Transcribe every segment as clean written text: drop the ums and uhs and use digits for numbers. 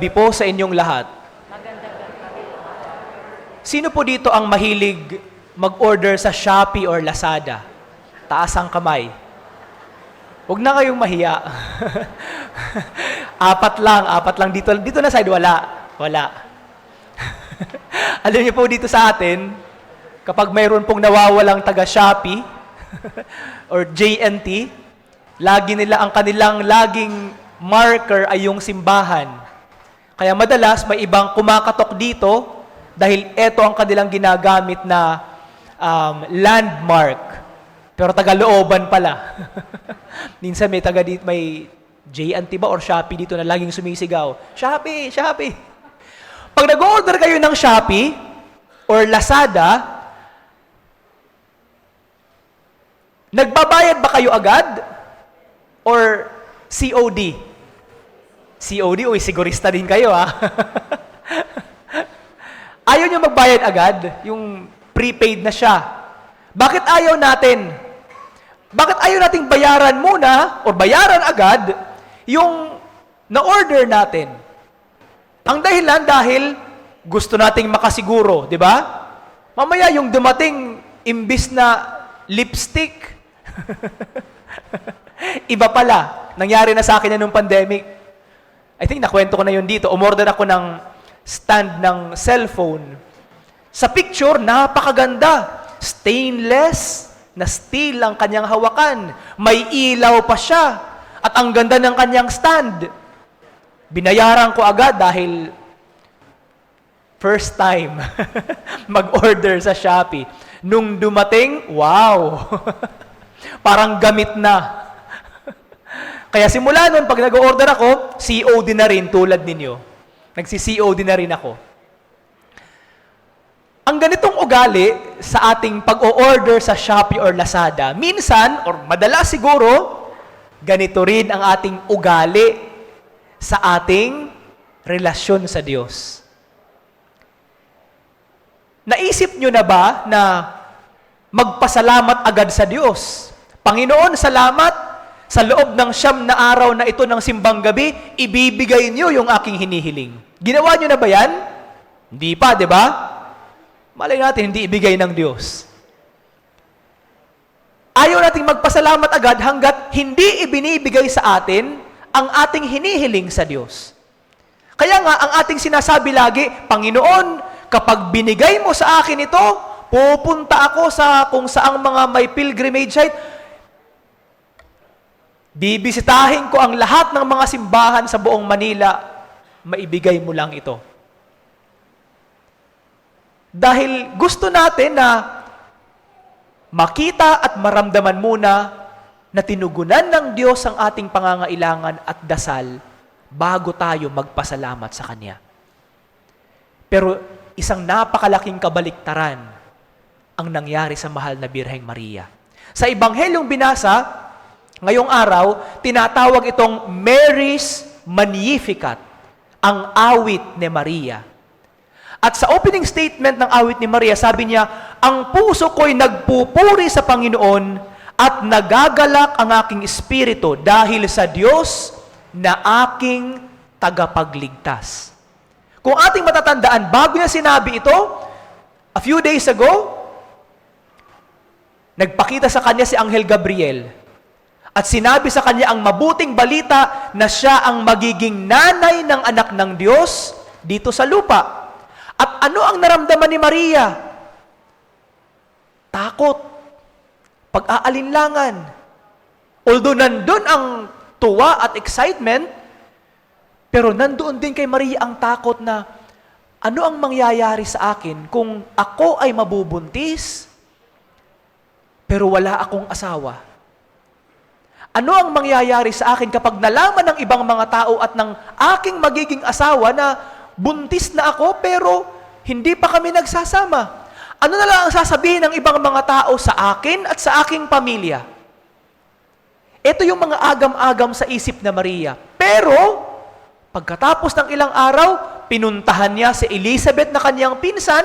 Po sa inyong lahat. Sino po dito ang mahilig mag-order sa Shopee or Lazada? Taas ang kamay. Huwag na kayong mahiya. apat lang. Dito na side, wala. Alam niyo po dito sa atin, kapag mayroon pong nawawalang taga Shopee or JNT, lagi nila ang kanilang laging marker ay yung simbahan. Kaya madalas may ibang kumakatok dito dahil ito ang kanilang ginagamit na landmark. Pero taga-looban pala. Minsan may taga dito, may JNT ba or Shopee dito na laging sumisigaw, Shopee! Pag nag-order kayo ng Shopee or Lazada, nagbabayad ba kayo agad? Or COD? COD, uy, sigurista din kayo, ha? Ayaw nyo magbayad agad, yung prepaid na siya. Bakit ayaw natin? Bakit ayaw nating bayaran muna, o bayaran agad, yung na-order natin? Ang dahilan dahil gusto nating makasiguro, di ba? Mamaya yung dumating, imbis na lipstick, iba pala. Nangyari na sa akin na nung pandemic. I think nakwento ko na yun dito. Umorder ako ng stand ng cellphone. Sa picture, napakaganda. Stainless na steel ang kanyang hawakan. May ilaw pa siya. At ang ganda ng kanyang stand. Binayaran ko agad dahil first time mag-order sa Shopee. Nung dumating, wow! Parang gamit na. Kaya simula nun, pag nag-order ako, COD na rin tulad ninyo. Nagsi-COD na rin ako. Ang ganitong ugali sa ating pag-o-order sa Shopee or Lazada, minsan, or madalas siguro, ganito rin ang ating ugali sa ating relasyon sa Diyos. Naisip nyo na ba na magpasalamat agad sa Diyos? Panginoon, salamat! Sa loob ng 9 na araw na ito ng simbang gabi, ibibigay niyo yung aking hinihiling. Ginawa niyo na ba yan? Hindi pa, di ba? Malay natin, hindi ibigay ng Diyos. Ayaw nating magpasalamat agad hanggat hindi ibinibigay sa atin ang ating hinihiling sa Diyos. Kaya nga, ang ating sinasabi lagi, Panginoon, kapag binigay mo sa akin ito, pupunta ako sa kung saang mga may pilgrimage site, bibisitahin ko ang lahat ng mga simbahan sa buong Manila, maibigay mo lang ito. Dahil gusto natin na makita at maramdaman muna na tinugunan ng Diyos ang ating pangangailangan at dasal bago tayo magpasalamat sa Kanya. Pero isang napakalaking kabaliktaran ang nangyari sa mahal na Birheng Maria. Sa Ebanghelyong binasa, ngayong araw, tinatawag itong Mary's Magnificat, ang awit ni Maria. At sa opening statement ng awit ni Maria, sabi niya, ang puso ko'y nagpupuri sa Panginoon at nagagalak ang aking espiritu dahil sa Diyos na aking tagapagligtas. Kung ating matatandaan, bago niya sinabi ito, a few days ago, nagpakita sa kanya si Anghel Gabriel. At sinabi sa kanya ang mabuting balita na siya ang magiging nanay ng anak ng Diyos dito sa lupa. At ano ang naramdaman ni Maria? Takot. Pag-aalinlangan. Although nandun ang tuwa at excitement, pero nandoon din kay Maria ang takot na ano ang mangyayari sa akin kung ako ay mabubuntis, pero wala akong asawa? Ano ang mangyayari sa akin kapag nalaman ng ibang mga tao at ng aking magiging asawa na buntis na ako pero hindi pa kami nagsasama? Ano na lang ang sasabihin ng ibang mga tao sa akin at sa aking pamilya? Ito yung mga agam-agam sa isip na Maria. Pero, pagkatapos ng ilang araw, pinuntahan niya si Elizabeth na kanyang pinsan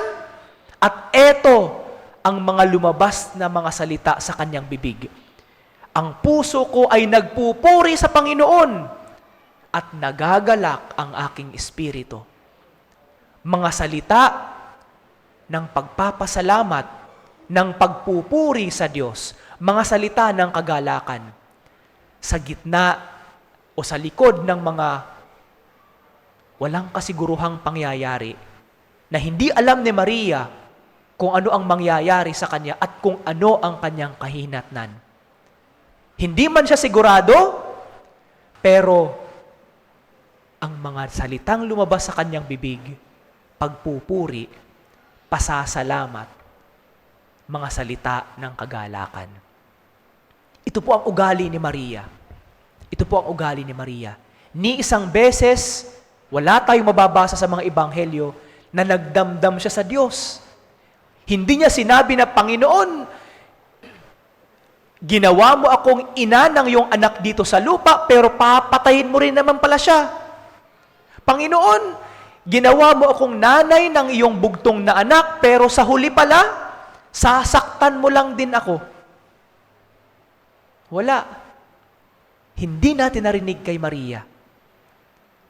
at eto ang mga lumabas na mga salita sa kanyang bibig. Ang puso ko ay nagpupuri sa Panginoon at nagagalak ang aking espiritu. Mga salita ng pagpapasalamat, ng pagpupuri sa Diyos, mga salita ng kagalakan sa gitna o sa likod ng mga walang kasiguruhang pangyayari na hindi alam ni Maria kung ano ang mangyayari sa kanya at kung ano ang kanyang kahinatnan. Hindi man siya sigurado, pero ang mga salitang lumabas sa kanyang bibig, pagpupuri, pasasalamat, mga salita ng kagalakan. Ito po ang ugali ni Maria. Ito po ang ugali ni Maria. Ni isang beses, wala tayong mababasa sa mga ebanghelyo na nagdamdam siya sa Diyos. Hindi niya sinabi na, Panginoon, ginawa mo akong ina ng iyong anak dito sa lupa, pero papatayin mo rin naman pala siya. Panginoon, ginawa mo akong nanay ng iyong bugtong na anak, pero sa huli pala, sasaktan mo lang din ako. Wala. Hindi natin narinig kay Maria.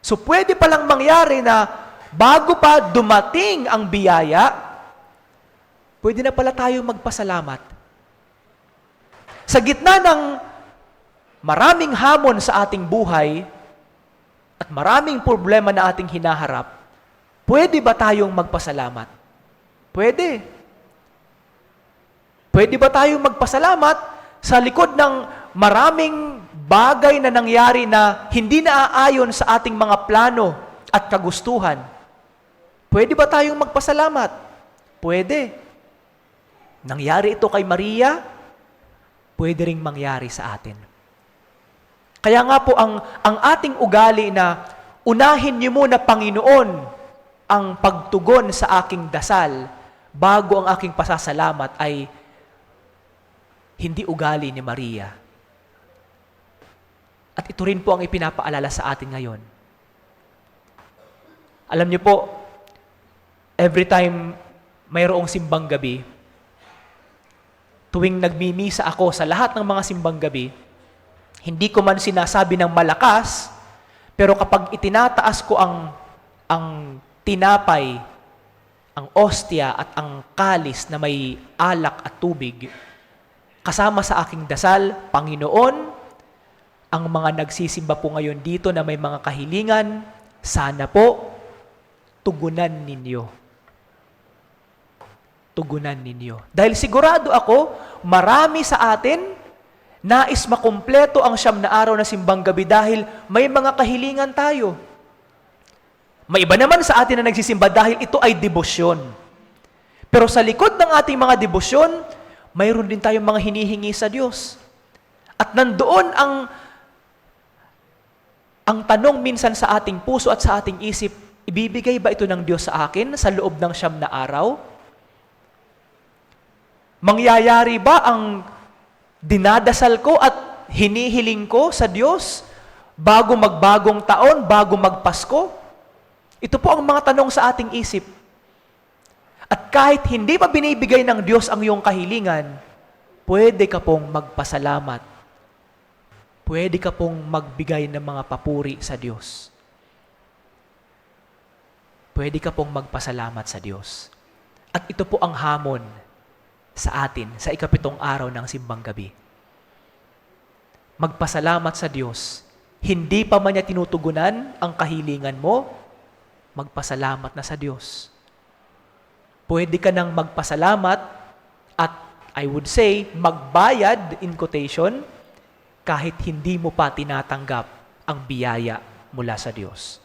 So pwede palang mangyari na bago pa dumating ang biyaya, pwede na pala tayo magpasalamat. Sa gitna ng maraming hamon sa ating buhay at maraming problema na ating hinaharap, pwede ba tayong magpasalamat? Pwede. Pwede ba tayong magpasalamat sa likod ng maraming bagay na nangyari na hindi naaayon sa ating mga plano at kagustuhan? Pwede ba tayong magpasalamat? Pwede. Nangyari ito kay Maria, pwede ring mangyari sa atin. Kaya nga po ang ating ugali na unahin niyo muna, Panginoon, ang pagtugon sa aking dasal bago ang aking pasasalamat ay hindi ugali ni Maria. At ito rin po ang ipinapaalala sa atin ngayon. Alam niyo po, every time mayroong simbang gabi, tuwing nagmimisa ako sa lahat ng mga simbang gabi, hindi ko man sinasabi ng malakas, pero kapag itinataas ko ang tinapay, ang ostya at ang kalis na may alak at tubig, kasama sa aking dasal, Panginoon, ang mga nagsisimba po ngayon dito na may mga kahilingan, sana po, tugunan ninyo. Tugunan ninyo. Dahil sigurado ako, marami sa atin, nais makumpleto ang 9 na araw na simbang gabi dahil may mga kahilingan tayo. May iba naman sa atin na nagsisimba dahil ito ay debosyon. Pero sa likod ng ating mga debosyon, mayroon din tayong mga hinihingi sa Diyos. At nandoon ang tanong minsan sa ating puso at sa ating isip, ibibigay ba ito ng Diyos sa akin sa loob ng 9 na araw? Mangyayari ba ang dinadasal ko at hinihiling ko sa Diyos bago magbagong taon, bago magpasko? Ito po ang mga tanong sa ating isip. At kahit hindi pa binibigay ng Diyos ang iyong kahilingan, pwede ka pong magpasalamat. Pwede ka pong magbigay ng mga papuri sa Diyos. Pwede ka pong magpasalamat sa Diyos. At ito po ang hamon sa atin sa 7 araw ng simbang gabi. Magpasalamat sa Diyos. Hindi pa man niya tinutugunan ang kahilingan mo, magpasalamat na sa Diyos. Pwede ka nang magpasalamat at I would say, magbayad, in quotation, kahit hindi mo pa tinatanggap ang biyaya mula sa Diyos.